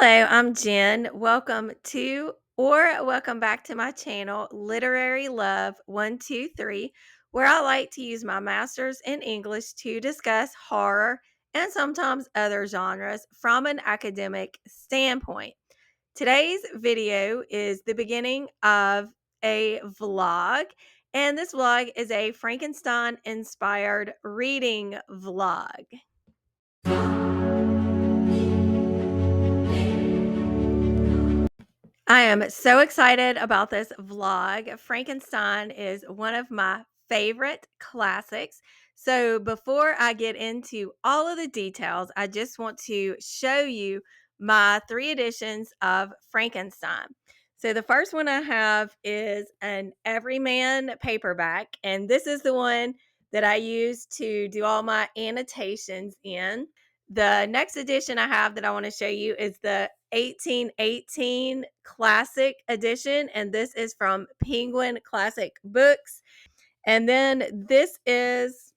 Hello, I'm Jen. Welcome back to my channel, Literary Love 123, where I like to use my master's in English to discuss horror and sometimes other genres from an academic standpoint. Today's video is the beginning of a vlog, and this vlog is a Frankenstein inspired reading vlog. I am so excited about this vlog. Frankenstein is one of my favorite classics. So, before I get into all of the details, I just want to show you my three editions of Frankenstein. So, the first one I have is an Everyman paperback, and this is the one that I use to do all my annotations in. The next edition I have that I want to show you is the 1818 Classic Edition, and this is from Penguin Classic Books. And then this is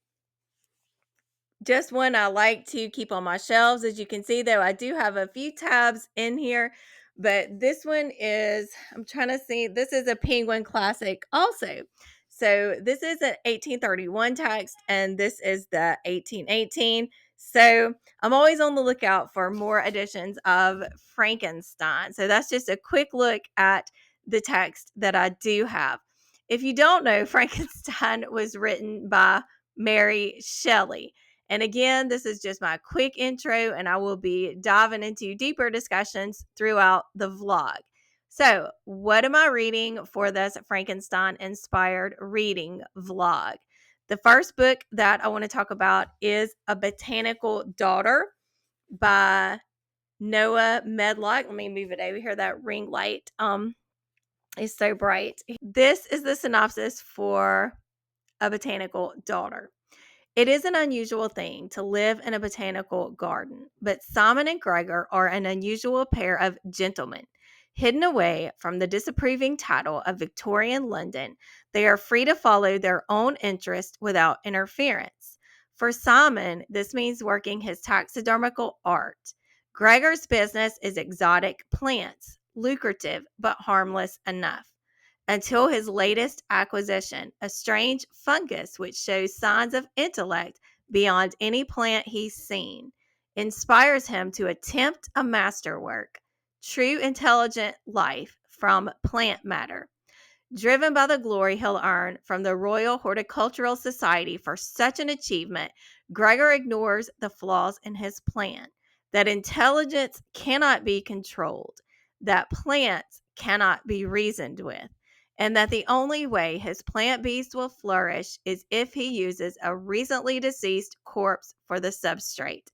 just one I like to keep on my shelves. As you can see, though, I do have a few tabs in here, but this one is, I'm trying to see, this is a Penguin Classic also. So this is an 1831 text, and this is the 1818. So I'm always on the lookout for more editions of Frankenstein. So that's just a quick look at the text that I do have. If you don't know, Frankenstein was written by Mary Shelley. And again, this is just my quick intro, and I will be diving into deeper discussions throughout the vlog. So, what am I reading for this Frankenstein inspired reading vlog? The first book that I want to talk about is A Botanical Daughter by Noah Medlock. Let me move it over here. That ring light is so bright. This is the synopsis for A Botanical Daughter. It is an unusual thing to live in a botanical garden, but Simon and Gregor are an unusual pair of gentlemen. Hidden away from the disapproving title of Victorian London, they are free to follow their own interest without interference. For Simon, this means working his taxidermical art. Gregor's business is exotic plants, lucrative but harmless enough until his latest acquisition, a strange fungus which shows signs of intellect beyond any plant he's seen, inspires him to attempt a masterwork, true intelligent life from plant matter. Driven by the glory he'll earn from the Royal Horticultural Society for such an achievement, Gregor ignores the flaws in his plan, that intelligence cannot be controlled, that plants cannot be reasoned with, and that the only way his plant beast will flourish is if he uses a recently deceased corpse for the substrate.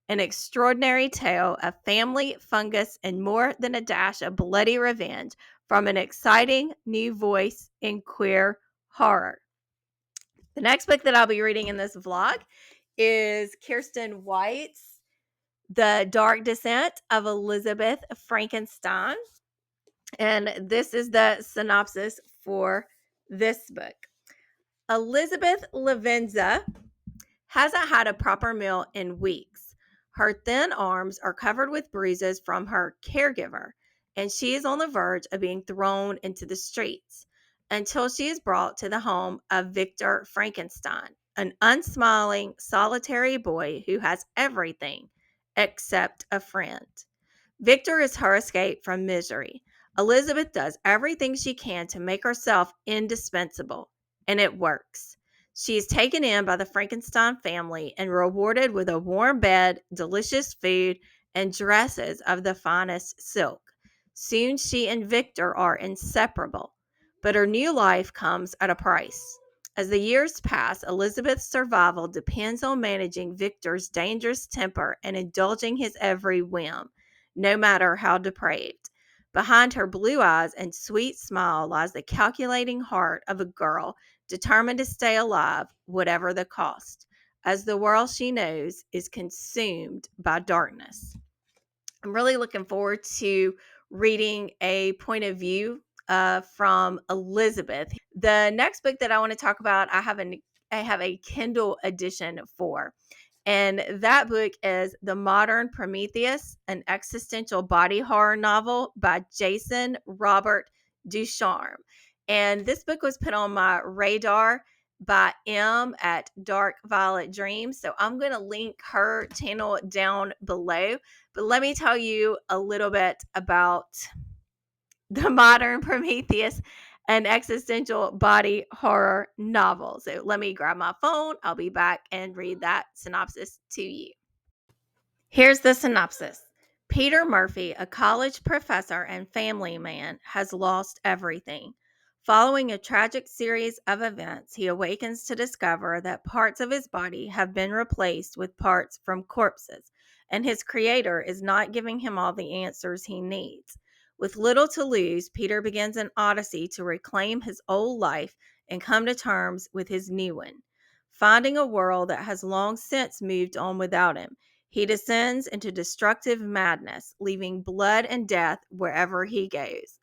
An extraordinary tale of family, fungus, and more than a dash of bloody revenge from an exciting new voice in queer horror. The next book that I'll be reading in this vlog is Kirsten White's The Dark Descent of Elizabeth Frankenstein. And this is the synopsis for this book. Elizabeth Lavenza hasn't had a proper meal in weeks. Her thin arms are covered with bruises from her caregiver, and she is on the verge of being thrown into the streets until she is brought to the home of Victor Frankenstein, an unsmiling, solitary boy who has everything except a friend. Victor is her escape from misery. Elizabeth does everything she can to make herself indispensable, and it works. She is taken in by the Frankenstein family and rewarded with a warm bed, delicious food, and dresses of the finest silk. Soon she and Victor are inseparable, but her new life comes at a price. As the years pass, Elizabeth's survival depends on managing Victor's dangerous temper and indulging his every whim, no matter how depraved. Behind her blue eyes and sweet smile lies the calculating heart of a girl determined to stay alive, whatever the cost, as the world she knows is consumed by darkness. I'm really looking forward to reading a point of view from Elizabeth. The next book that I want to talk about, I have a Kindle edition for. And that book is The Modern Prometheus, an existential body horror novel by Jason Robert Ducharme. And this book was put on my radar by M at Dark Violet Dreams. So I'm going to link her channel down below. But let me tell you a little bit about The Modern Prometheus, an existential body horror novel. So let me grab my phone. I'll be back and read that synopsis to you. Here's the synopsis. Peter Murphy, a college professor and family man, has lost everything. Following a tragic series of events, he awakens to discover that parts of his body have been replaced with parts from corpses, and his creator is not giving him all the answers he needs. With little to lose, Peter begins an odyssey to reclaim his old life and come to terms with his new one. Finding a world that has long since moved on without him, he descends into destructive madness, leaving blood and death wherever he goes.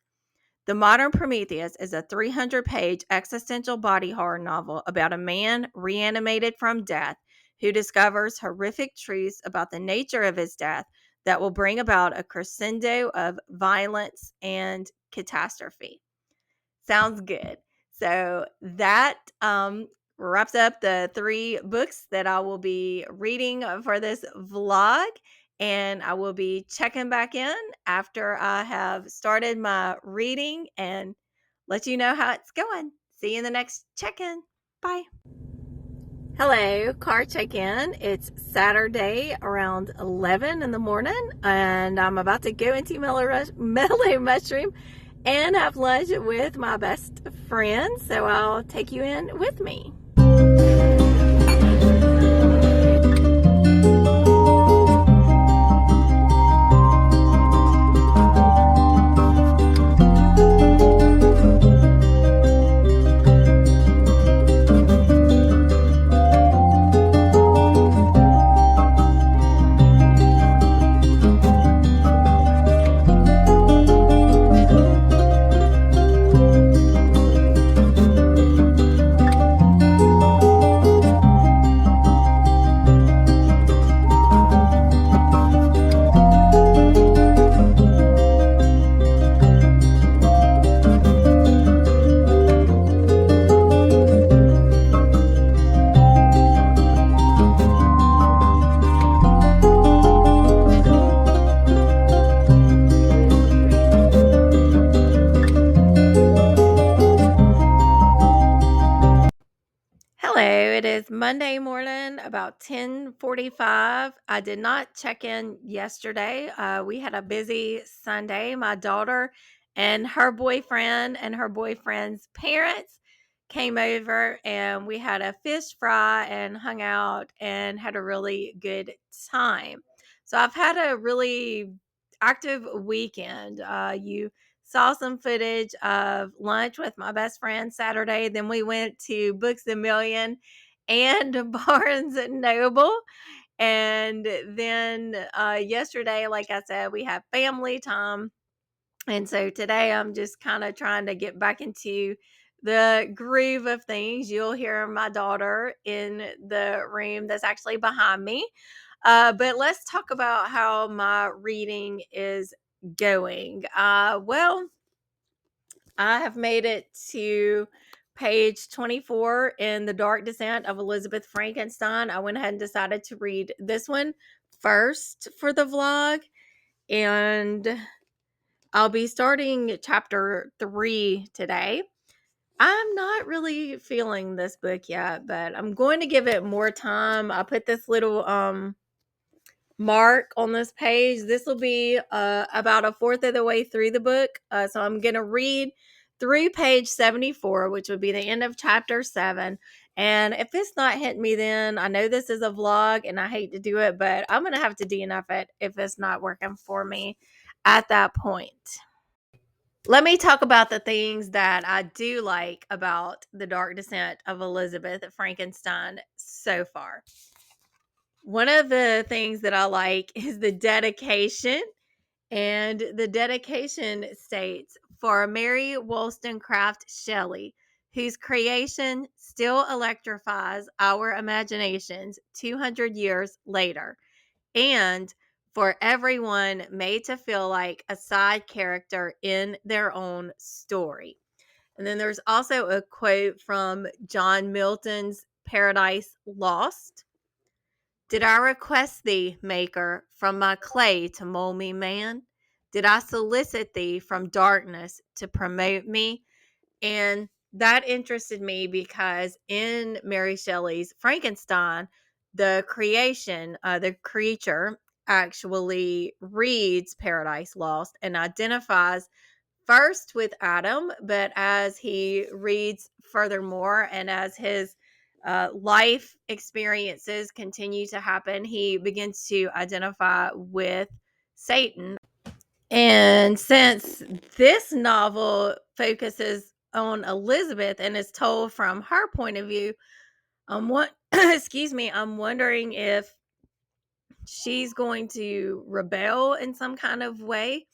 The Modern Prometheus is a 300-page existential body horror novel about a man reanimated from death who discovers horrific truths about the nature of his death that will bring about a crescendo of violence and catastrophe. Sounds good. So that wraps up the 3 books that I will be reading for this vlog. And I will be checking back in after I have started my reading and let you know how it's going. See you in the next check-in. Bye. Hello, car check-in. It's Saturday around 11 in the morning, and I'm about to go into Mellow Mushroom and have lunch with my best friend. So I'll take you in with me. It is Monday morning, about 10:45. I did not check in yesterday. We had a busy Sunday. My daughter and her boyfriend and her boyfriend's parents came over, and we had a fish fry and hung out and had a really good time. So I've had a really active weekend. You saw some footage of lunch with my best friend Saturday. Then we went to Books a Million and Barnes and Noble. And then yesterday, like I said, we had family time. And so today I'm just kind of trying to get back into the groove of things. You'll hear my daughter in the room that's actually behind me. But let's talk about how my reading is going. Well, I have made it to page 24 in The Dark Descent of Elizabeth Frankenstein. I went ahead and decided to read this one first for the vlog. And I'll be starting chapter 3 today. I'm not really feeling this book yet, but I'm going to give it more time. I put this little mark on this page. This will be about a fourth of the way through the book. So I'm going to read through page 74, which would be the end of chapter 7. And if it's not hitting me, then I know this is a vlog and I hate to do it, but I'm going to have to DNF it if it's not working for me at that point. Let me talk about the things that I do like about The Dark Descent of Elizabeth Frankenstein so far. One of the things that I like is the dedication. And the dedication states, "For Mary Wollstonecraft Shelley, whose creation still electrifies our imaginations 200 years later, and for everyone made to feel like a side character in their own story. And then there's also a quote from John Milton's Paradise Lost. Did I request thee, Maker, from my clay to mold me man? Did I solicit thee from darkness to promote me? And that interested me because in Mary Shelley's Frankenstein, the creature actually reads Paradise Lost and identifies first with Adam, but as he reads furthermore and as his life experiences continue to happen, he begins to identify with Satan. And since this novel focuses on Elizabeth and is told from her point of view, what excuse me, I'm wondering if she's going to rebel in some kind of way,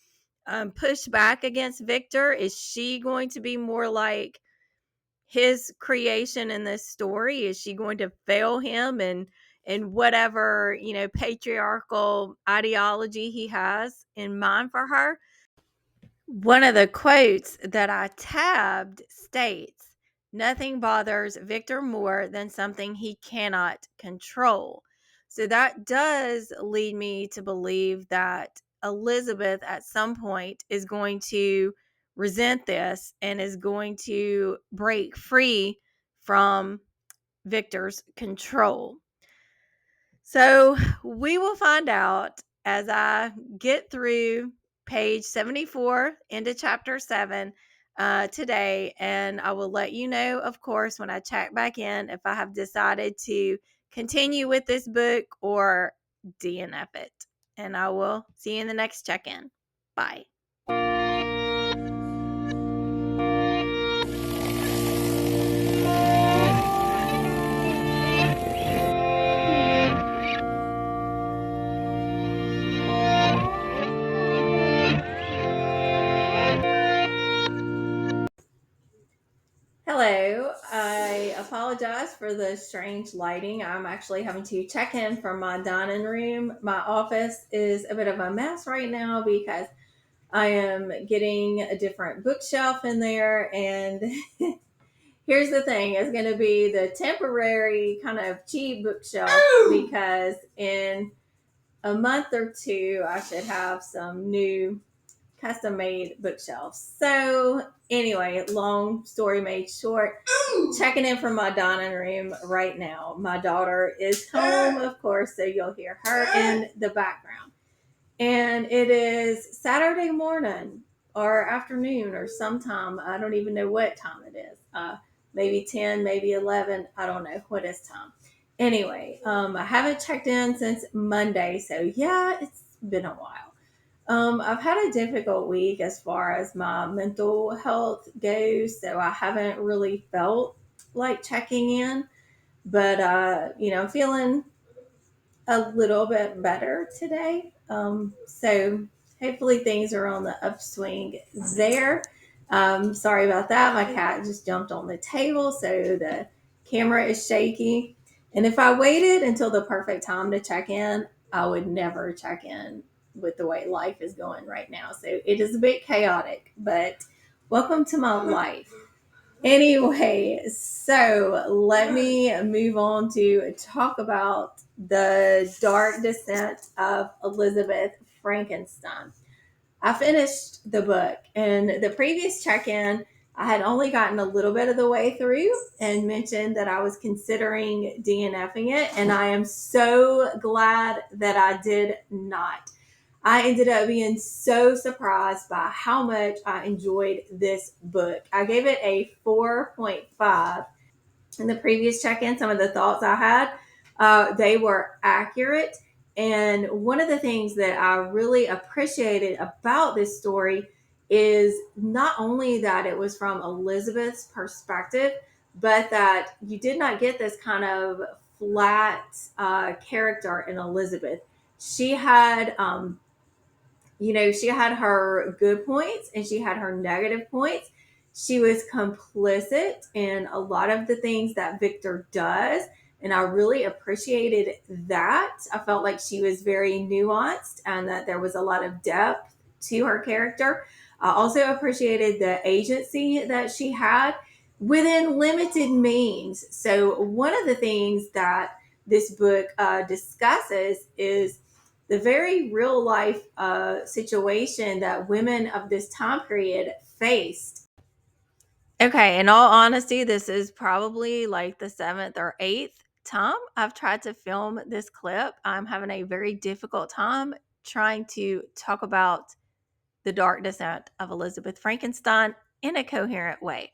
push back against Victor. Is she going to be more like his creation in this story? Is she going to fail him and whatever, patriarchal ideology he has in mind for her? One of the quotes that I tabbed states, "Nothing bothers Victor more than something he cannot control." So that does lead me to believe that Elizabeth at some point is going to resent this and is going to break free from Victor's control. So we will find out as I get through page 74 into chapter 7 today. And I will let you know, of course, when I check back in if I have decided to continue with this book or DNF it. And I will see you in the next check in. Bye. Hello. I apologize for the strange lighting. I'm actually having to check in from my dining room. My office is a bit of a mess right now because I am getting a different bookshelf in there. And here's the thing, it's going to be the temporary kind of cheap bookshelf because in a month or two, I should have some new custom made bookshelves. So, anyway, long story made short, checking in from my dining room right now. My daughter is home, of course, so you'll hear her in the background. And it is Saturday morning or afternoon or sometime. I don't even know what time it is. Maybe 10, maybe 11. I don't know what is time. Anyway, I haven't checked in since Monday. So, yeah, it's been a while. I've had a difficult week as far as my mental health goes, so I haven't really felt like checking in. But I'm feeling a little bit better today. So hopefully things are on the upswing there. Sorry about that. My cat just jumped on the table, so the camera is shaky. And if I waited until the perfect time to check in, I would never check in with the way life is going right now. So it is a bit chaotic, but welcome to my life. Anyway, so let me move on to talk about the dark descent of Elizabeth Frankenstein. I finished the book, and the previous check in, I had only gotten a little bit of the way through and mentioned that I was considering DNFing it, and I am so glad that I did not. I ended up being so surprised by how much I enjoyed this book. I gave it a 4.5 in the previous check-in. Some of the thoughts I had, they were accurate. And one of the things that I really appreciated about this story is not only that it was from Elizabeth's perspective, but that you did not get this kind of flat character in Elizabeth. She had she had her good points and she had her negative points. she was complicit in a lot of the things that Victor does. And I really appreciated that. I felt like she was very nuanced and that there was a lot of depth to her character. I also appreciated the agency that she had within limited means. So, one of the things that this book discusses is the very real life situation that women of this time period faced. Okay, in all honesty, this is probably like the seventh or eighth time I've tried to film this clip. I'm having a very difficult time trying to talk about the dark descent of Elizabeth Frankenstein in a coherent way.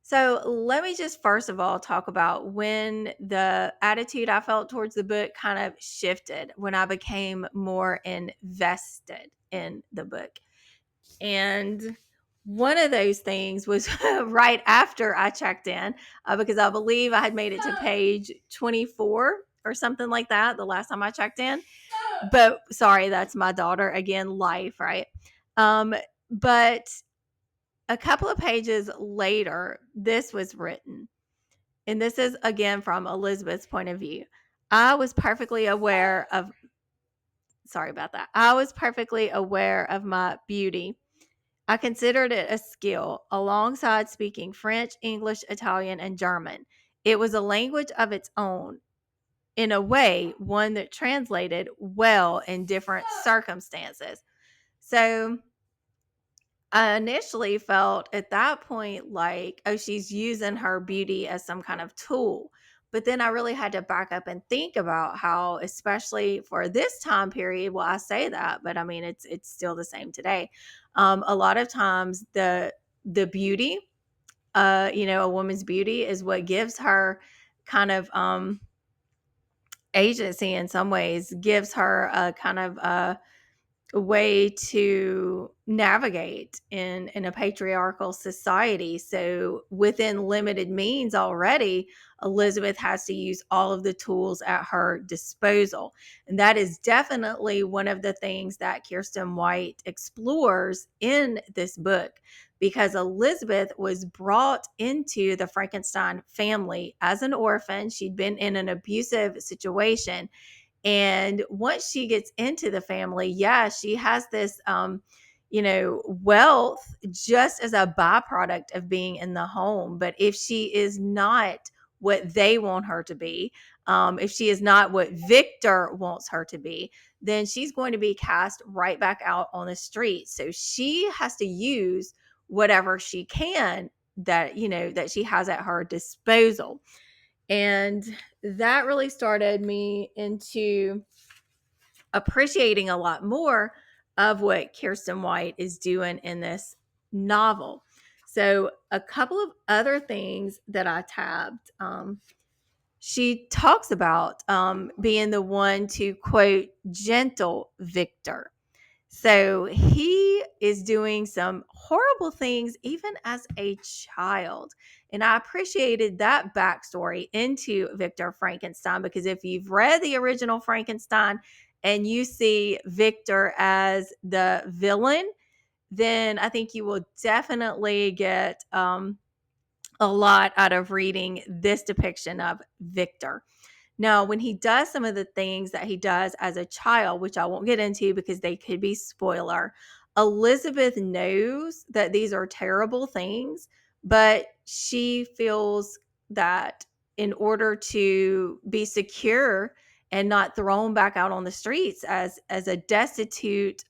So, let me just first of all talk about when the attitude I felt towards the book kind of shifted when I became more invested in the book. And one of those things was right after I checked in, because I believe I had made it to page 24 or something like that the last time I checked in. But sorry, that's my daughter again, life, right? But a couple of pages later, this was written. And this is again from Elizabeth's point of view. I was perfectly aware of, sorry about that. I was perfectly aware of my beauty. I considered it a skill alongside speaking French, English, Italian, and German. It was a language of its own, in a way, one that translated well in different circumstances. So I initially felt at that point like, oh, she's using her beauty as some kind of tool. But then I really had to back up and think about how, especially for this time period, well, I say that, but I mean it's still the same today. A lot of times the beauty, a woman's beauty is what gives her kind of agency in some ways, gives her a kind of way to navigate in a patriarchal society. So within limited means already, Elizabeth has to use all of the tools at her disposal. And that is definitely one of the things that Kirsten White explores in this book, because Elizabeth was brought into the Frankenstein family as an orphan. She'd been in an abusive situation, and once she gets into the family, yeah, she has this, wealth just as a byproduct of being in the home. But if she is not what they want her to be, if she is not what Victor wants her to be, then she's going to be cast right back out on the street. So she has to use whatever she can that she has at her disposal. And that really started me into appreciating a lot more of what Kirsten White is doing in this novel. So, a couple of other things that I tabbed. She talks about being the one to quote, gentle Victor. So he is doing some horrible things even as a child. And I appreciated that backstory into Victor Frankenstein, because if you've read the original Frankenstein and you see Victor as the villain, then I think you will definitely get a lot out of reading this depiction of Victor. Now, when he does some of the things that he does as a child, which I won't get into because they could be spoiler, Elizabeth knows that these are terrible things, but she feels that in order to be secure and not thrown back out on the streets as a destitute,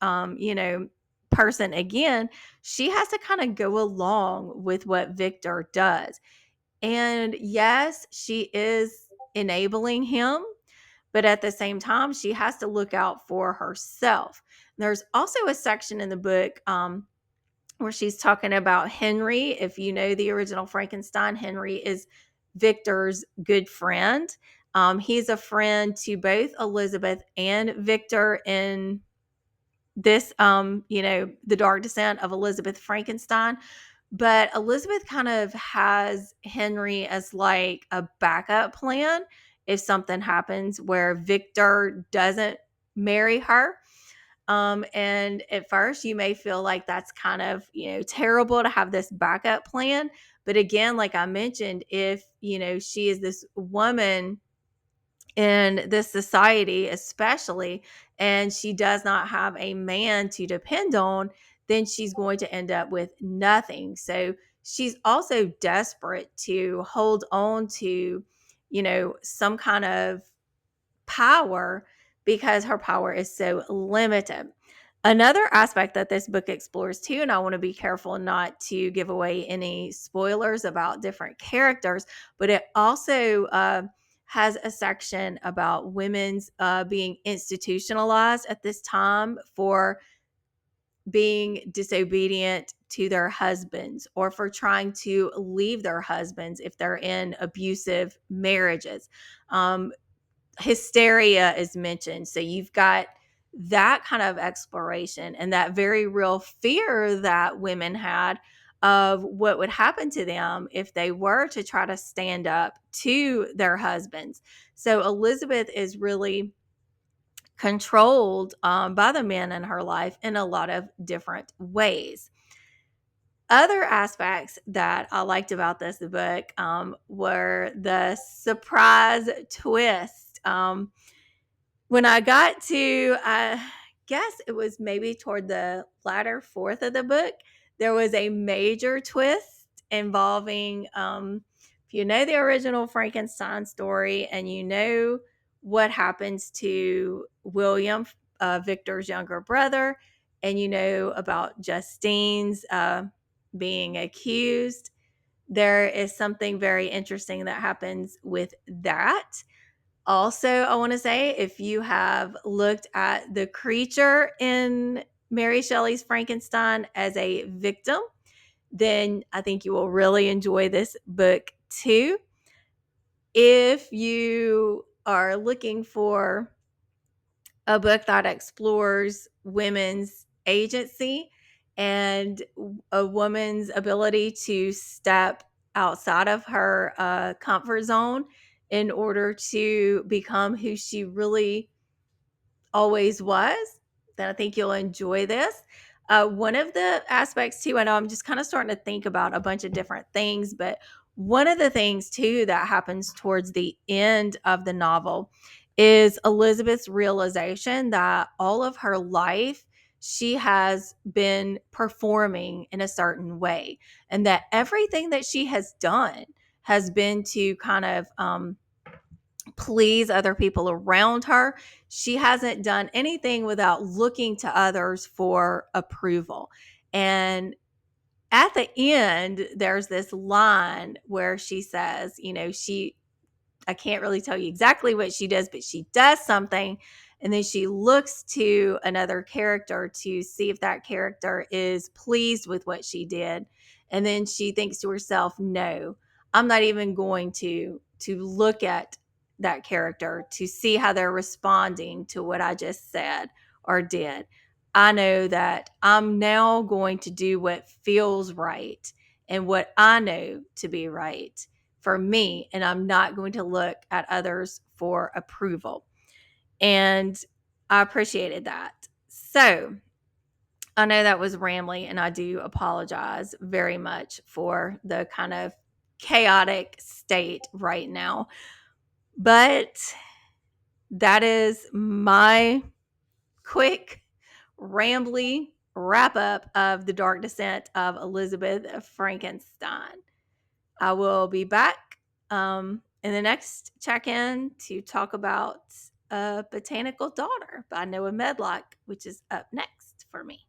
person again, she has to kind of go along with what Victor does. And yes, she is enabling him, but at the same time, she has to look out for herself. There's also a section in the book where she's talking about Henry. If you know the original Frankenstein, Henry is Victor's good friend. He's a friend to both Elizabeth and Victor in this, the dark descent of Elizabeth Frankenstein. But Elizabeth kind of has Henry as like a backup plan if something happens where Victor doesn't marry her. And at first, you may feel like that's kind of, terrible to have this backup plan. But again, like I mentioned, if, she is this woman in this society, especially, and she does not have a man to depend on, then she's going to end up with nothing. So she's also desperate to hold on to, some kind of power because her power is so limited. Another aspect that this book explores too, and I want to be careful not to give away any spoilers about different characters, but it also has a section about women's being institutionalized at this time for being disobedient to their husbands or for trying to leave their husbands if they're in abusive marriages. Hysteria is mentioned. So you've got that kind of exploration and that very real fear that women had of what would happen to them if they were to try to stand up to their husbands. So Elizabeth is really controlled by the men in her life in a lot of different ways. Other aspects that I liked about this book were the surprise twist. When I got to, I guess it was maybe toward the latter fourth of the book, there was a major twist involving, if you know the original Frankenstein story and you know what happens to William, Victor's younger brother, and you know about Justine's being accused, there is something very interesting that happens with that. Also, I want to say if you have looked at the creature in Mary Shelley's Frankenstein as a victim, then I think you will really enjoy this book too. If you are looking for a book that explores women's agency and a woman's ability to step outside of her comfort zone in order to become who she really always was, then I think you'll enjoy this. One of the aspects, too, I know I'm just kind of starting to think about a bunch of different things, but one of the things, too, that happens towards the end of the novel is Elizabeth's realization that all of her life she has been performing in a certain way, and that everything that she has done has been to kind of please other people around her. She hasn't done anything without looking to others for approval. And at the end, there's this line where she says, I can't really tell you exactly what she does, but she does something. And then she looks to another character to see if that character is pleased with what she did. And then she thinks to herself, no, I'm not even going to look at that character to see how they're responding to what I just said or did. I know that I'm now going to do what feels right and what I know to be right for me, and I'm not going to look at others for approval. And I appreciated that. So I know that was rambly, and I do apologize very much for the kind of chaotic state right now. But that is my quick, rambly wrap up of The Dark Descent of Elizabeth Frankenstein. I will be back in the next check in to talk about A Botanical Daughter by Noah Medlock, which is up next for me.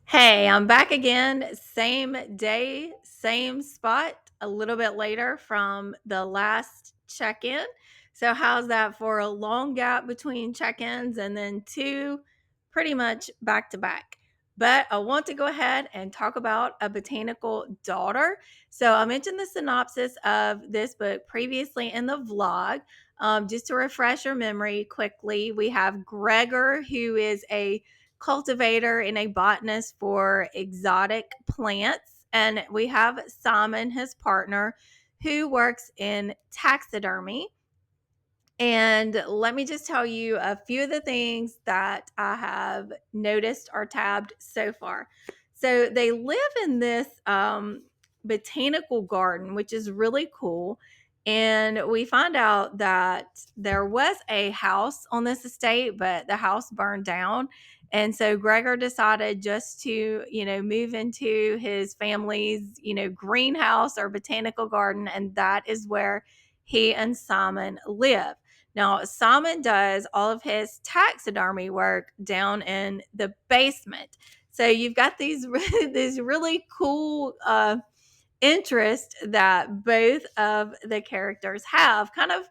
Hey, I'm back again. Same day, same spot, a little bit later from the last check in. So, how's that for a long gap between check ins and then two pretty much back to back? But I want to go ahead and talk about A Botanical Daughter. So, I mentioned the synopsis of this book previously in the vlog. Just to refresh your memory quickly, we have Gregor, who is a cultivator and a botanist for exotic plants. And we have Simon, his partner, who works in taxidermy. And let me just tell you a few of the things that I have noticed or tabbed so far. So they live in this botanical garden, which is really cool. And we find out that there was a house on this estate, but the house burned down. And so Gregor decided just to, move into his family's, greenhouse or botanical garden. And that is where he and Simon live. Now, Simon does all of his taxidermy work down in the basement. So you've got these really cool interests that both of the characters have, kind of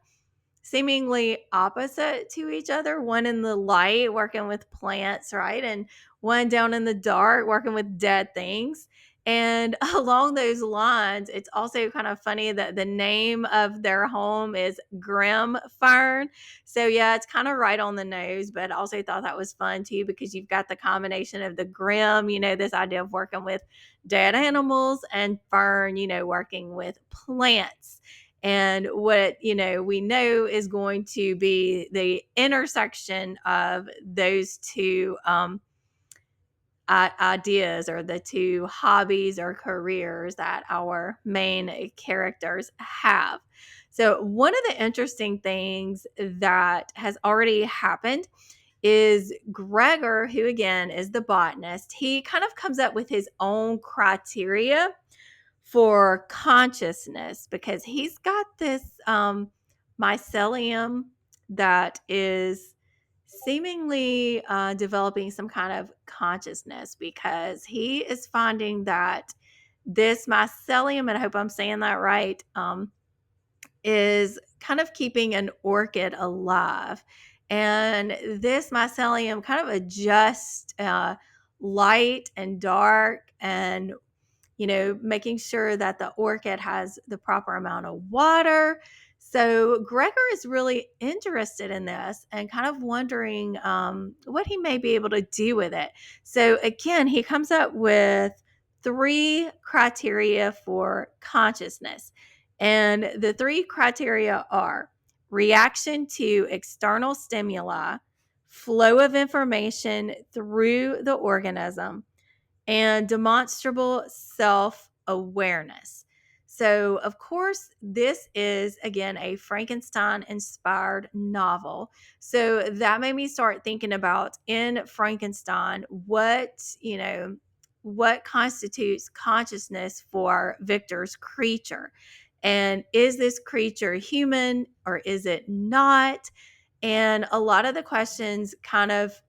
seemingly opposite to each other. One in the light, working with plants, right? And one down in the dark, working with dead things. And along those lines, it's also kind of funny that the name of their home is Grim Fern. So, yeah, it's kind of right on the nose, but I also thought that was fun too because you've got the combination of the grim, this idea of working with dead animals, and fern, working with plants. And what we know is going to be the intersection of those two ideas, or the two hobbies or careers that our main characters have. So one of the interesting things that has already happened is Gregor, who again is the botanist, he kind of comes up with his own criteria for consciousness, because he's got this mycelium that is seemingly developing some kind of consciousness, because he is finding that this mycelium, and I hope I'm saying that right, is kind of keeping an orchid alive. And this mycelium kind of adjusts light and dark, and making sure that the orchid has the proper amount of water. So Gregor is really interested in this and kind of wondering what he may be able to do with it. So again, he comes up with 3 criteria for consciousness. And the 3 criteria are reaction to external stimuli, flow of information through the organism, and demonstrable self awareness. So, of course, this is again a Frankenstein inspired novel. So, that made me start thinking about, in Frankenstein, what constitutes consciousness for Victor's creature? And is this creature human or is it not? And a lot of the questions kind of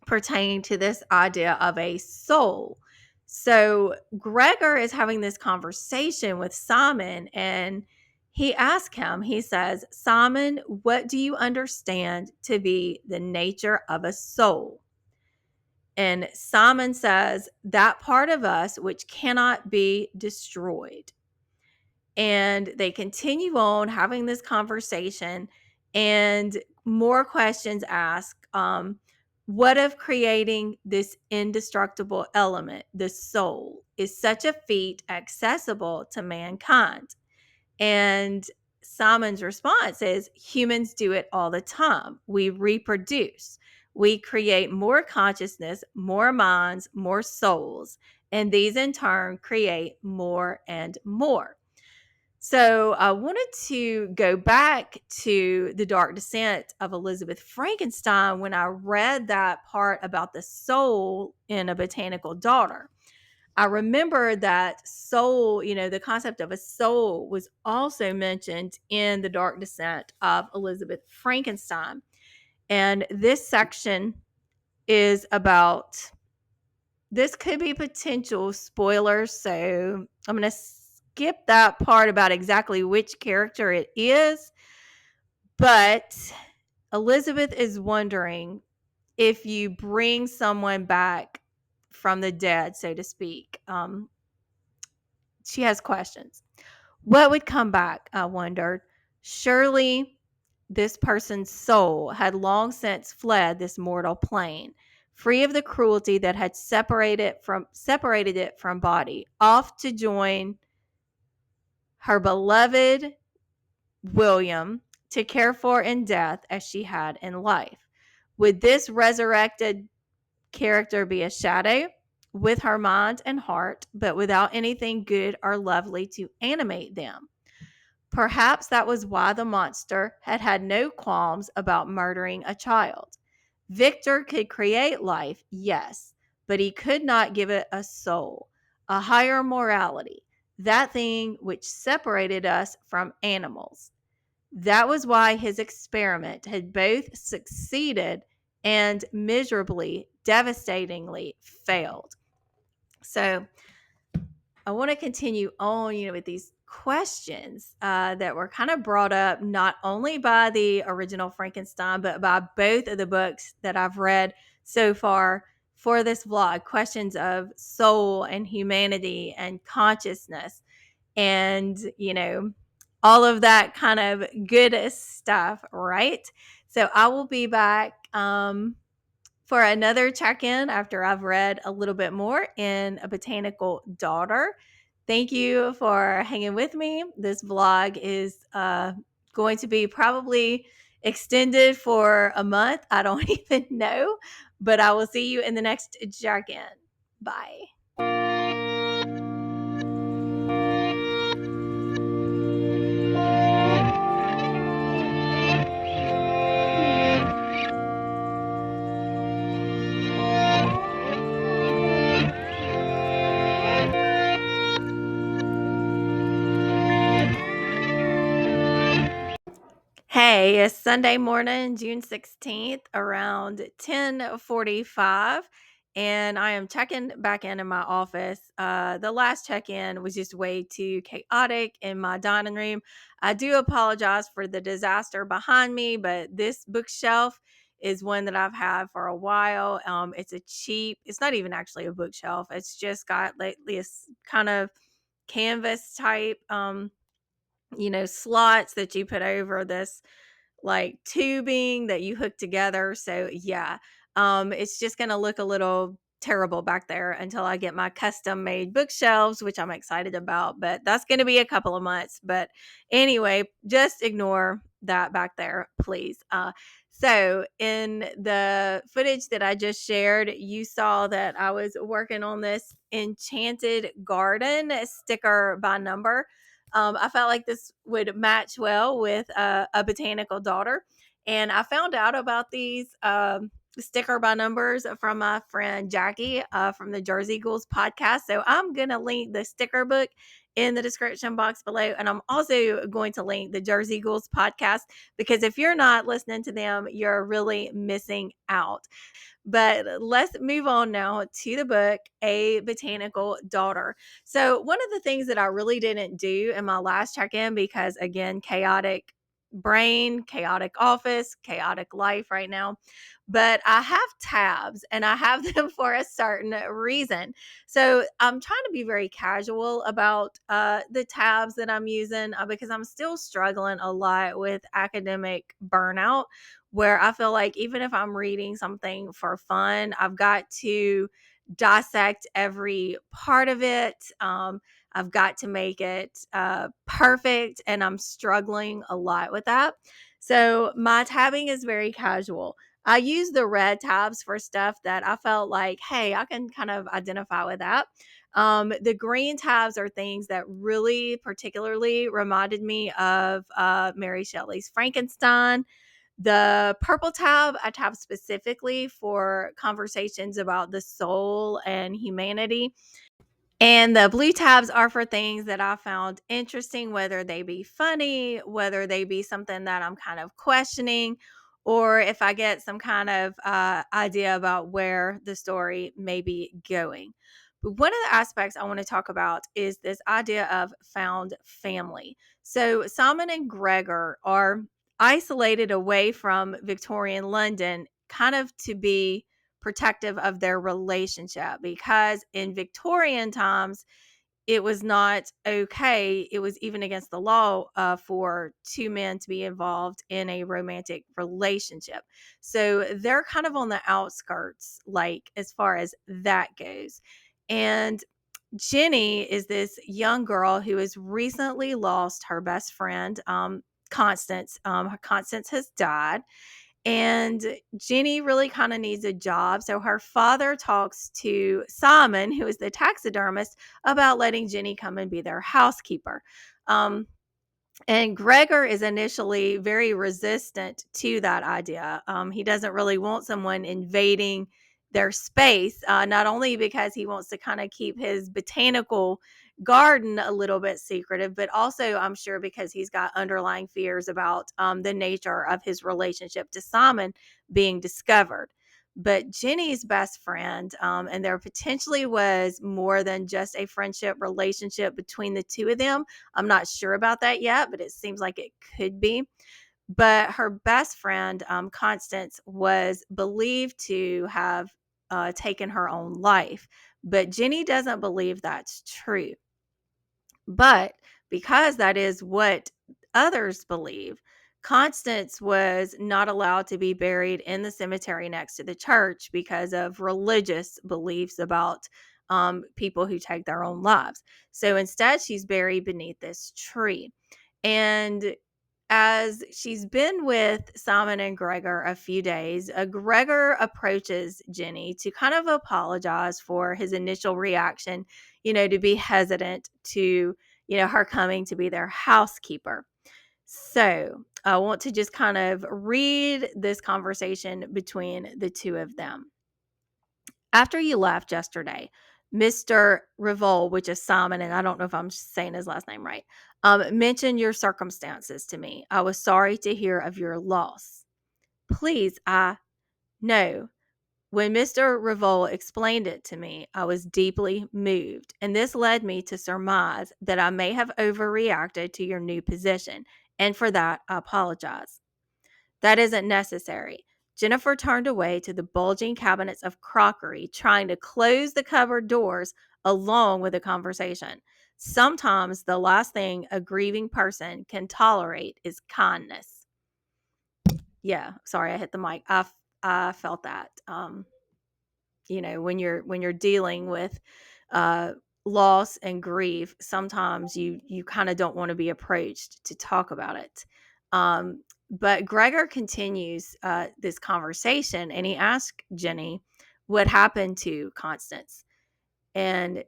pertaining to this idea of a soul. So Gregor is having this conversation with Simon, and he asks him, he says, Simon, what do you understand to be the nature of a soul? And Simon says, that part of us which cannot be destroyed. And they continue on having this conversation, and more questions asked. What of creating this indestructible element, the soul, is such a feat accessible to mankind? And Simon's response is, humans do it all the time. We reproduce. We create more consciousness, more minds, more souls, and these in turn create more and more. So I wanted to go back to The Dark Descent of Elizabeth Frankenstein when I read that part about the soul in a botanical daughter. I remember that soul, the concept of a soul was also mentioned in The Dark Descent of Elizabeth Frankenstein. And this section is about, this could be potential spoilers, so I'm going to skip that part about exactly which character it is. But Elizabeth is wondering, if you bring someone back from the dead, so to speak, she has questions. What would come back? I wondered. Surely this person's soul had long since fled this mortal plane, free of the cruelty that had separated it from body, off to join her beloved William to care for in death as she had in life. Would this resurrected character be a shadow with her mind and heart, but without anything good or lovely to animate them? Perhaps that was why the monster had had no qualms about murdering a child. Victor could create life, yes, but he could not give it a soul, a higher morality, that thing which separated us from animals. That was why his experiment had both succeeded and miserably, devastatingly failed. So I want to continue on, with these questions that were kind of brought up not only by the original Frankenstein, but by both of the books that I've read so far for this vlog. Questions of soul and humanity and consciousness and, all of that kind of good stuff, right? So I will be back for another check-in after I've read a little bit more in A Botanical Daughter. Thank you for hanging with me. This vlog is going to be probably extended for a month. I don't even know, but I will see you in the next check-in. Bye. Hey, it's Sunday morning, June 16th, around 10:45, and I am checking back in my office. The last check-in was just way too chaotic in my dining room. I do apologize for the disaster behind me, but this bookshelf is one that I've had for a while. It's not even actually a bookshelf. It's just got like this kind of canvas type slots that you put over this like tubing that you hook together. So yeah, it's just gonna look a little terrible back there until I get my custom made bookshelves, which I'm excited about, but that's gonna be a couple of months. But anyway, just ignore that back there, please. So in the footage that I just shared, you saw that I was working on this Enchanted Garden sticker by number. I felt like this would match well with A Botanical Daughter. And I found out about these sticker by numbers from my friend Jackie from the Jersey Ghouls podcast. So I'm going to link the sticker book in the description box below. And I'm also going to link the Jersey Ghouls podcast because if you're not listening to them, you're really missing out. But let's move on now to the book, A Botanical Daughter. So, one of the things that I really didn't do in my last check in, because again, chaotic brain, chaotic office, chaotic life right now. But I have tabs and I have them for a certain reason. So I'm trying to be very casual about the tabs that I'm using because I'm still struggling a lot with academic burnout where I feel like even if I'm reading something for fun, I've got to dissect every part of it. I've got to make it perfect, and I'm struggling a lot with that. So my tabbing is very casual. I use the red tabs for stuff that I felt like, hey, I can kind of identify with that. The green tabs are things that really particularly reminded me of Mary Shelley's Frankenstein. The purple tab, I tab specifically for conversations about the soul and humanity. And the blue tabs are for things that I found interesting, whether they be funny, whether they be something that I'm kind of questioning, or if I get some kind of idea about where the story may be going. But one of the aspects I want to talk about is this idea of found family. So Simon and Gregor are isolated away from Victorian London, kind of to be protective of their relationship because in Victorian times, it was not okay. It was even against the law for two men to be involved in a romantic relationship. So they're kind of on the outskirts, like as far as that goes. And Jenny is this young girl who has recently lost her best friend, Constance. Constance has died, and Jenny really kind of needs a job. So her father talks to Simon, who is the taxidermist, about letting Jenny come and be their housekeeper. Um, and Gregor is initially very resistant to that idea. He doesn't really want someone invading their space, not only because he wants to kind of keep his botanical garden a little bit secretive, but also, I'm sure, because he's got underlying fears about the nature of his relationship to Simon being discovered. But Jenny's best friend, and there potentially was more than just a friendship relationship between the two of them. I'm not sure about that yet, but it seems like it could be. But her best friend, Constance, was believed to have taken her own life. But Jenny doesn't believe that's true. But because that is what others believe, Constance was not allowed to be buried in the cemetery next to the church because of religious beliefs about people who take their own lives. So instead, she's buried beneath this tree. And as she's been with Simon and Gregor a few days, Gregor approaches Jenny to kind of apologize for his initial reaction, to be hesitant to, her coming to be their housekeeper. So I want to just kind of read this conversation between the two of them. After you left yesterday, Mr. Revol, which is Simon, and I don't know if I'm saying his last name right, mentioned your circumstances to me. I was sorry to hear of your loss. Please, I know. When Mr. Revol explained it to me, I was deeply moved, and this led me to surmise that I may have overreacted to your new position, and for that, I apologize. That isn't necessary. Jennifer turned away to the bulging cabinets of crockery, trying to close the cupboard doors along with the conversation. Sometimes the last thing a grieving person can tolerate is kindness. Yeah, sorry, I hit the mic. I felt that. When you're dealing with uh, loss and grief, sometimes you kind of don't want to be approached to talk about it. But Gregor continues this conversation, and he asks Jenny what happened to Constance. And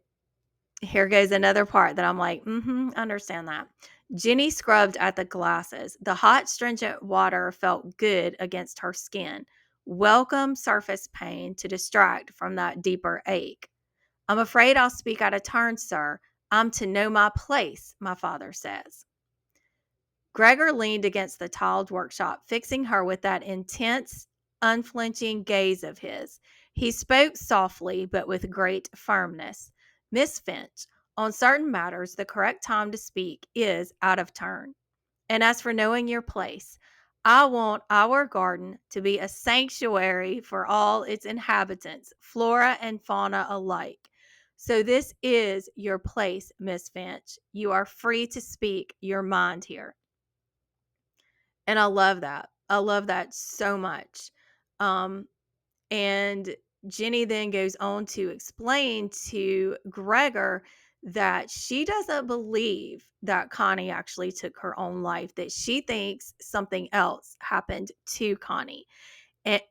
here goes another part that I'm like, understand that. Jenny scrubbed at the glasses. The hot, stringent water felt good against her skin. Welcome surface pain to distract from that deeper ache. I'm afraid I'll speak out of turn, sir. I'm to know my place, my father says. Gregor leaned against the tiled workshop, fixing her with that intense, unflinching gaze of his. He spoke softly, but with great firmness. Miss Finch, on certain matters, the correct time to speak is out of turn. And as for knowing your place, I want our garden to be a sanctuary for all its inhabitants, flora and fauna alike. So this is your place, Miss Finch. You are free to speak your mind here. And I love that. I love that so much. Um, and Jenny then goes on to explain to Gregor that she doesn't believe that Connie actually took her own life, that she thinks something else happened to Connie. And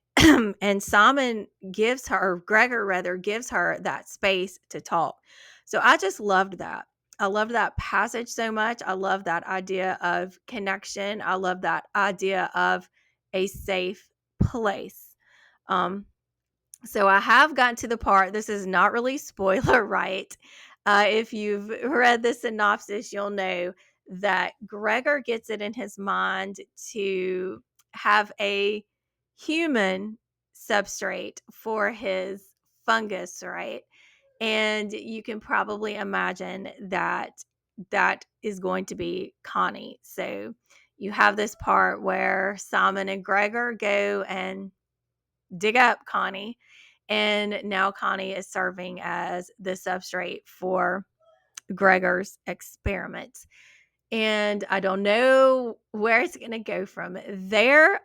and Simon gives her, Gregor rather, gives her that space to talk. So I just loved that. I love that passage so much. I love that idea of connection. I love that idea of a safe place. Um, so I have gotten to the part, this is not really spoiler, right? If you've read the synopsis, you'll know that Gregor gets it in his mind to have a human substrate for his fungus, right? And you can probably imagine that that is going to be Connie. So you have this part where Simon and Gregor go and dig up Connie. And now Connie is serving as the substrate for Gregor's experiments. And I don't know where it's going to go from there.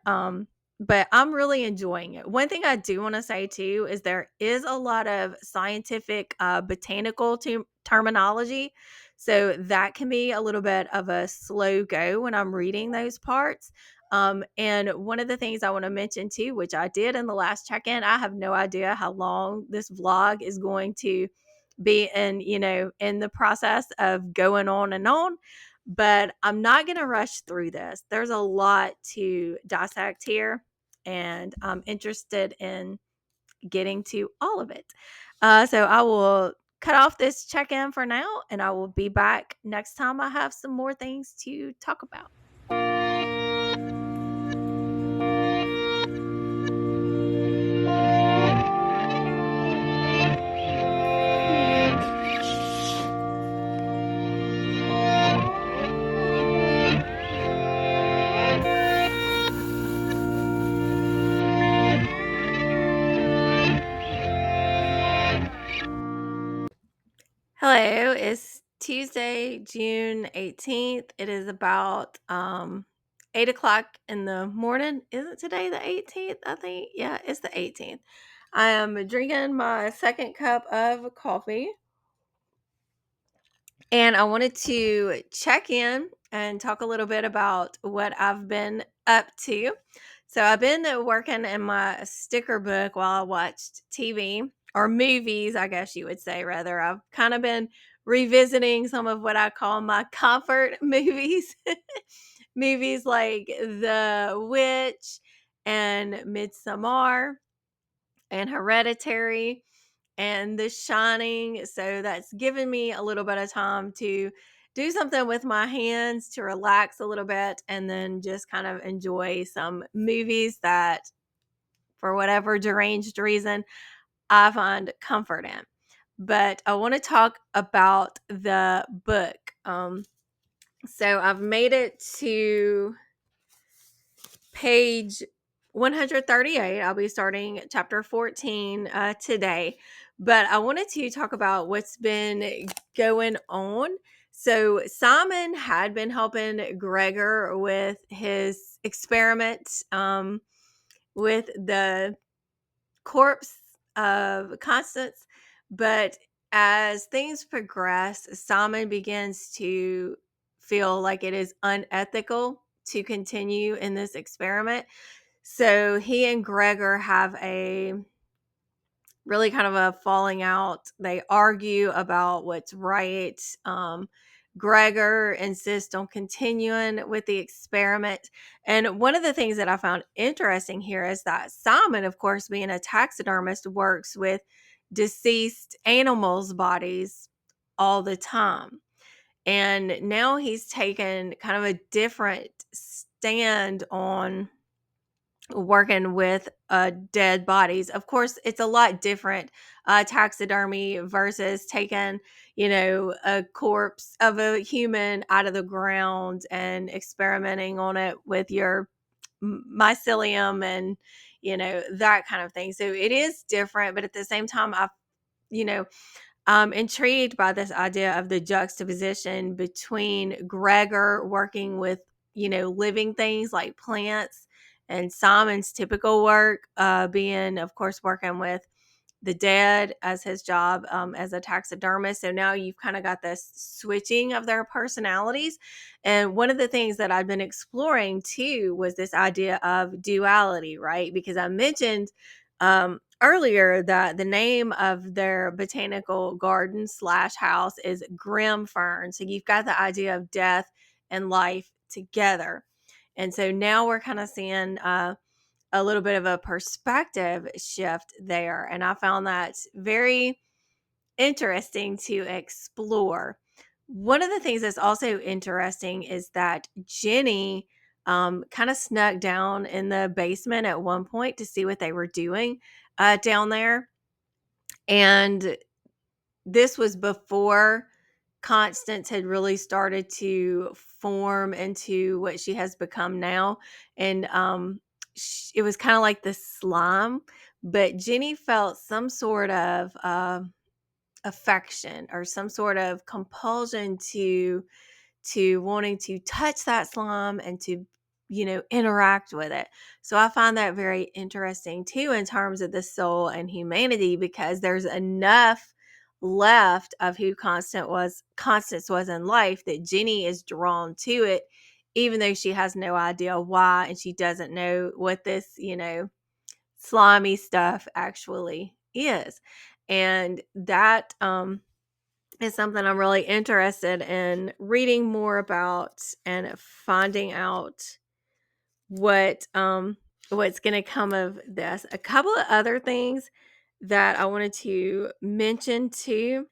But I'm really enjoying it. One thing I do want to say too is there is a lot of scientific botanical terminology. So that can be a little bit of a slow go when I'm reading those parts. And one of the things I want to mention too, which I did in the last check in, I have no idea how long this vlog is going to be in the process of going on and on, but I'm not going to rush through this. There's a lot to dissect here, and I'm interested in getting to all of it. So I will cut off this check-in for now, and I will be back next time I have some more things to talk about. Hello, it's Tuesday, June 18th. It is about 8 o'clock in the morning. Isn't today the 18th? I think. Yeah, it's the 18th. I am drinking my second cup of coffee, and I wanted to check in and talk a little bit about what I've been up to. So I've been working in my sticker book while I watched TV or movies, I guess you would say, rather. I've kind of been revisiting some of what I call my comfort movies. Movies like The Witch and Midsommar and Hereditary and The Shining. So that's given me a little bit of time to do something with my hands to relax a little bit and then just kind of enjoy some movies that, for whatever deranged reason, I find comfort in. But I want to talk about the book. So I've made it to page 138. I'll be starting chapter 14 today. But I wanted to talk about what's been going on. So Simon had been helping Gregor with his experiment with the corpse of Constance. But as things progress, Simon begins to feel like it is unethical to continue in this experiment. So he and Gregor have a really kind of a falling out. They argue about what's right. Gregor insists on continuing with the experiment. And one of the things that I found interesting here is that Simon, of course, being a taxidermist, works with deceased animals' bodies all the time. And now he's taken kind of a different stand on working with dead bodies. Of course, it's a lot different taxidermy versus taking, a corpse of a human out of the ground and experimenting on it with your mycelium and, that kind of thing. So it is different, but at the same time, you know, I'm intrigued by this idea of the juxtaposition between Gregor working with, living things like plants and Simon's typical work being, of course, working with the dead as his job as a taxidermist. So now you've kind of got this switching of their personalities. And one of the things that I've been exploring too was this idea of duality, right? Because I mentioned earlier that the name of their botanical garden / house is Grim Fern. So you've got the idea of death and life together. And so now we're kind of seeing a little bit of a perspective shift there. And I found that very interesting to explore. One of the things that's also interesting is that Jenny kind of snuck down in the basement at one point to see what they were doing down there. And this was before Constance had really started to form into what she has become now. And it was kind of like the slime, but Jenny felt some sort of affection or some sort of compulsion to wanting to touch that slime and to interact with it. So I find that very interesting too in terms of the soul and humanity, because there's enough left of who Constance was in life that Jenny is drawn to it, even though she has no idea why, and she doesn't know what this slimy stuff actually is. And that is something I'm really interested in reading more about and finding out what what's going to come of this. A couple of other things that I wanted to mention too.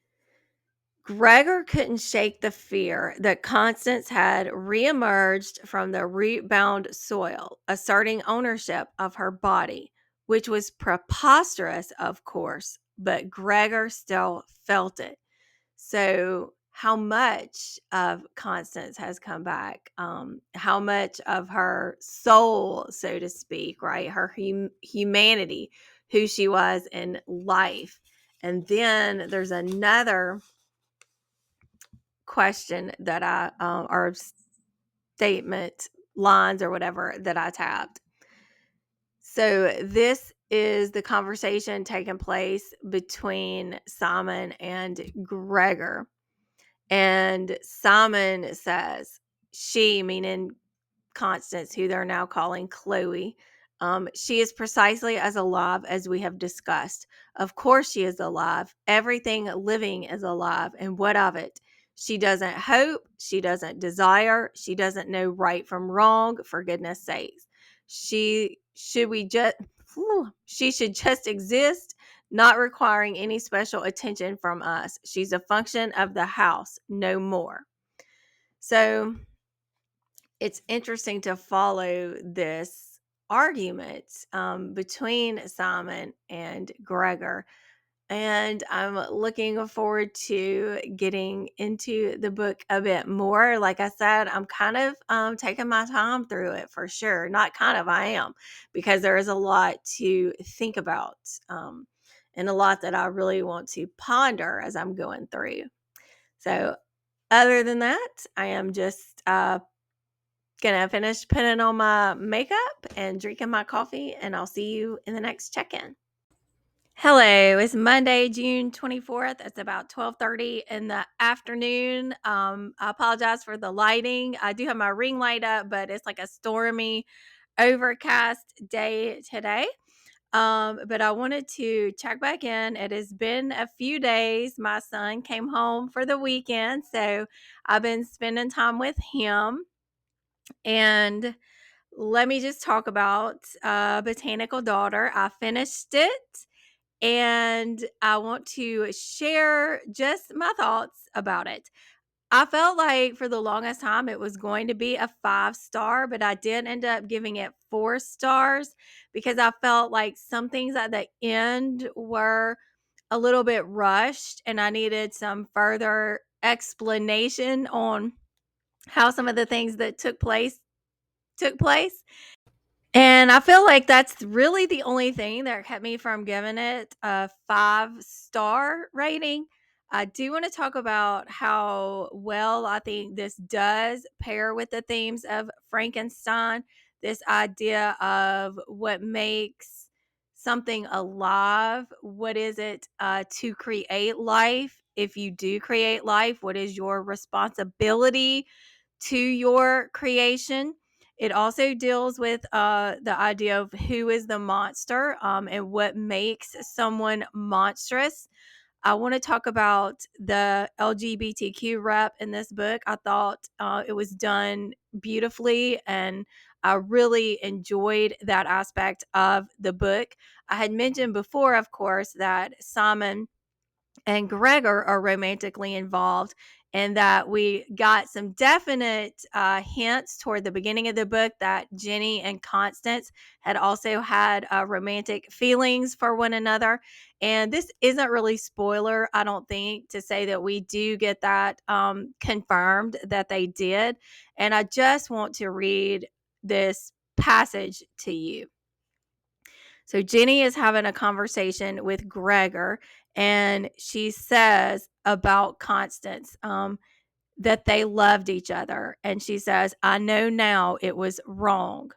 Gregor couldn't shake the fear that Constance had reemerged from the root-bound soil, asserting ownership of her body, which was preposterous, of course, but Gregor still felt it. So, how much of Constance has come back? How much of her soul, so to speak, right? Her humanity, who she was in life. And then there's another question that or statement, lines or whatever that I tabbed. So, this is the conversation taking place between Simon and Gregor. And Simon says, she, meaning Constance, who they're now calling Chloe, she is precisely as alive as we have discussed. Of course, she is alive. Everything living is alive. And what of it? She doesn't hope. She doesn't desire. She doesn't know right from wrong, for goodness sakes. She should just exist, not requiring any special attention from us. She's a function of the house, no more. So it's interesting to follow this argument between Simon and Gregor. And I'm looking forward to getting into the book a bit more. Like I said, I'm kind of taking my time through it for sure. Not kind of, I am, because there is a lot to think about and a lot that I really want to ponder as I'm going through. So, other than that, I am just gonna finish putting on my makeup and drinking my coffee, and I'll see you in the next check-in. Hello, it's Monday, June 24th. It's about 12:30 in the afternoon. I apologize for the lighting. I do have my ring light up, but it's like a stormy, overcast day today. But I wanted to check back in. It has been a few days. My son came home for the weekend, so I've been spending time with him. And let me just talk about Botanical Daughter. I finished it, and I want to share just my thoughts about it. I felt like for the longest time it was going to be a 5-star, but I did end up giving it 4 stars because I felt like some things at the end were a little bit rushed, and I needed some further explanation on how some of the things that took place. And I feel like that's really the only thing that kept me from giving it a 5-star rating. I do want to talk about how well I think this does pair with the themes of Frankenstein. This idea of what makes something alive. What is it to create life? If you do create life, what is your responsibility to your creation? It also deals with the idea of who is the monster and what makes someone monstrous. I want to talk about the LGBTQ rep in this book. I thought it was done beautifully, and I really enjoyed that aspect of the book. I had mentioned before, of course, that Simon and Gregor are romantically involved, and that we got some definite hints toward the beginning of the book that Jenny and Constance had also had romantic feelings for one another. And this isn't really spoiler, I don't think, to say that we do get that confirmed that they did. And I just want to read this passage to you. So Jenny is having a conversation with Gregor, And she says about Constance that they loved each other. And she says, I know now it was wrong.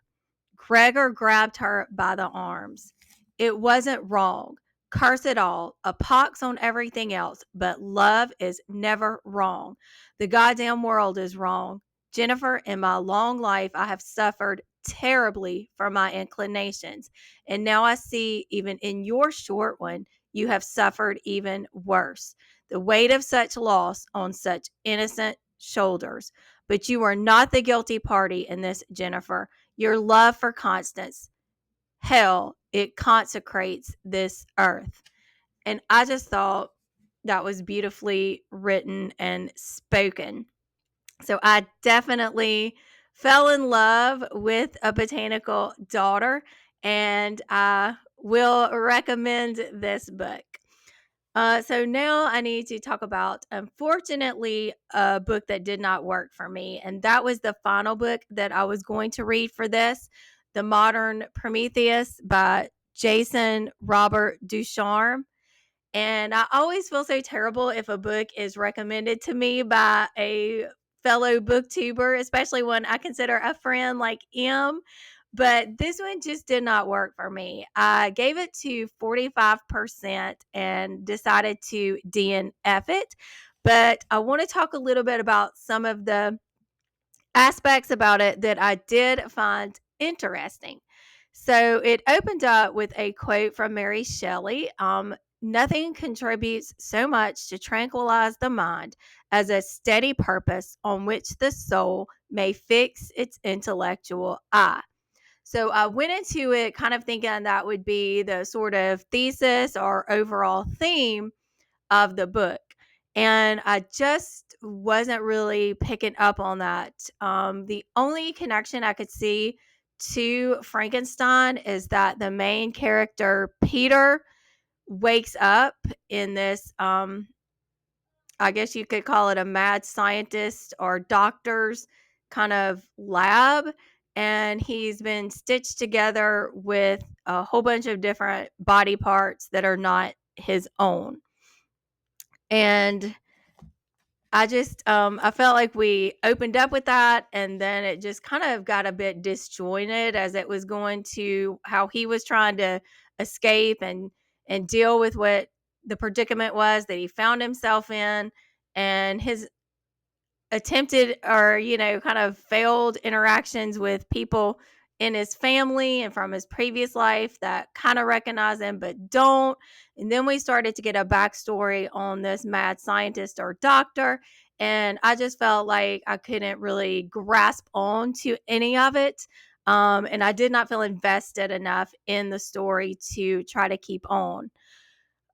Gregor grabbed her by the arms. It wasn't wrong. Curse it all. A pox on everything else. But love is never wrong. The goddamn world is wrong. Jennifer, in my long life, I have suffered terribly for my inclinations. And now I see, even in your short one, you have suffered even worse. The weight of such loss on such innocent shoulders. But you are not the guilty party in this, Jennifer. Your love for Constance, hell, it consecrates this earth. And I just thought that was beautifully written and spoken. So I definitely fell in love with A Botanical Daughter, and I will recommend this book. So now I need to talk about, unfortunately, a book that did not work for me. And that was the final book that I was going to read for this, The Modern Prometheus by Jason Robert Ducharme. And I always feel so terrible if a book is recommended to me by a fellow booktuber, especially one I consider a friend like M. But this one just did not work for me. I gave it to 45% and decided to DNF it. But I want to talk a little bit about some of the aspects about it that I did find interesting. So it opened up with a quote from Mary Shelley. Nothing contributes so much to tranquilize the mind as a steady purpose on which the soul may fix its intellectual eye. So I went into it kind of thinking that would be the sort of thesis or overall theme of the book. And I just wasn't really picking up on that. The only connection I could see to Frankenstein is that the main character, Peter, wakes up in this, I guess you could call it a mad scientist or doctor's kind of lab. And he's been stitched together with a whole bunch of different body parts that are not his own. And I felt like we opened up with that, and then it just kind of got a bit disjointed as it was going to how he was trying to escape and deal with what the predicament was that he found himself in, and his attempted or kind of failed interactions with people in his family and from his previous life that kind of recognize him but don't. And then we started to get a backstory on this mad scientist or doctor, and I just felt like I couldn't really grasp on to any of it. And I did not feel invested enough in the story to try to keep on.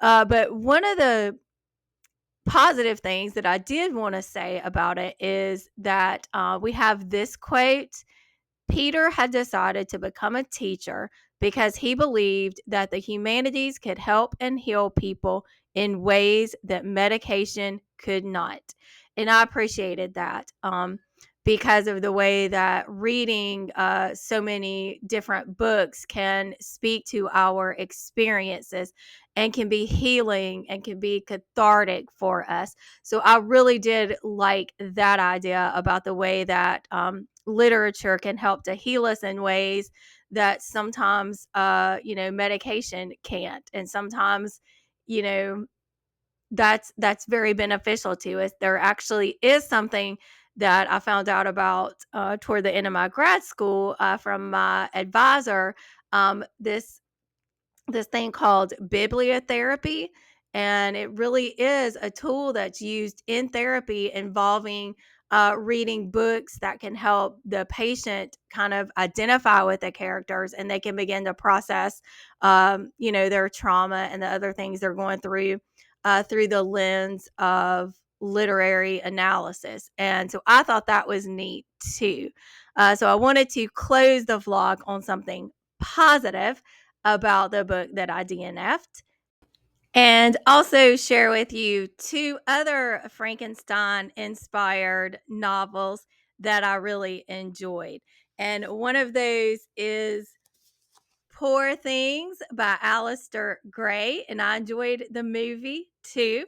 But one of the positive things that I did want to say about it is that we have this quote. Peter had decided to become a teacher because he believed that the humanities could help and heal people in ways that medication could not. And I appreciated that because of the way that reading so many different books can speak to our experiences and can be healing and can be cathartic for us. So I really did like that idea about the way that literature can help to heal us in ways that sometimes medication can't, and sometimes you know that's very beneficial to us. There actually is something that I found out about toward the end of my grad school from my advisor. This thing called bibliotherapy, and it really is a tool that's used in therapy involving reading books that can help the patient kind of identify with the characters, and they can begin to process their trauma and the other things they're going through the lens of literary analysis. And so I thought that was neat too. So I wanted to close the vlog on something positive about the book that I DNF'd, and also share with you two other Frankenstein-inspired novels that I really enjoyed. And one of those is Poor Things by Alistair Gray, and I enjoyed the movie too.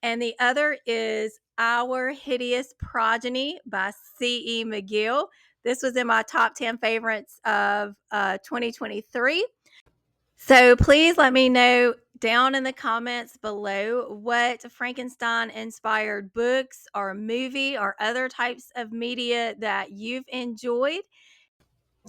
And the other is Our Hideous Progeny by C.E. McGill. This was in my top 10 favorites of 2023. So please let me know down in the comments below what Frankenstein-inspired books or movie or other types of media that you've enjoyed.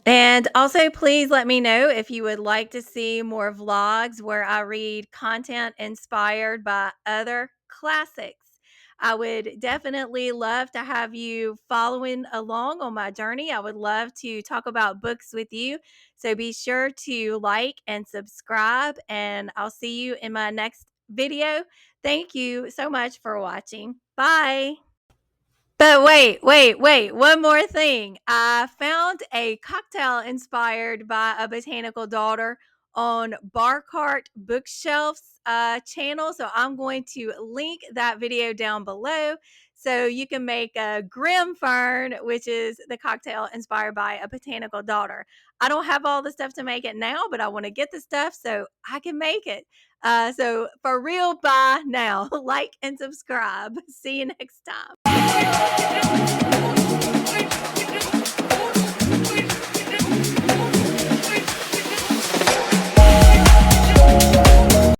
And also, please let me know if you would like to see more vlogs where I read content inspired by other classics. I would definitely love to have you following along on my journey. I would love to talk about books with you. So be sure to like and subscribe, and I'll see you in my next video. Thank you so much for watching. Bye. But wait, one more thing. I found a cocktail inspired by a botanical daughter on Bar Cart Bookshelf's channel. So I'm going to link that video down below so you can make a Grim Fern, which is the cocktail inspired by a botanical daughter. I don't have all the stuff to make it now, but I want to get the stuff so I can make it. So for real, bye now. Like and subscribe. See you next time.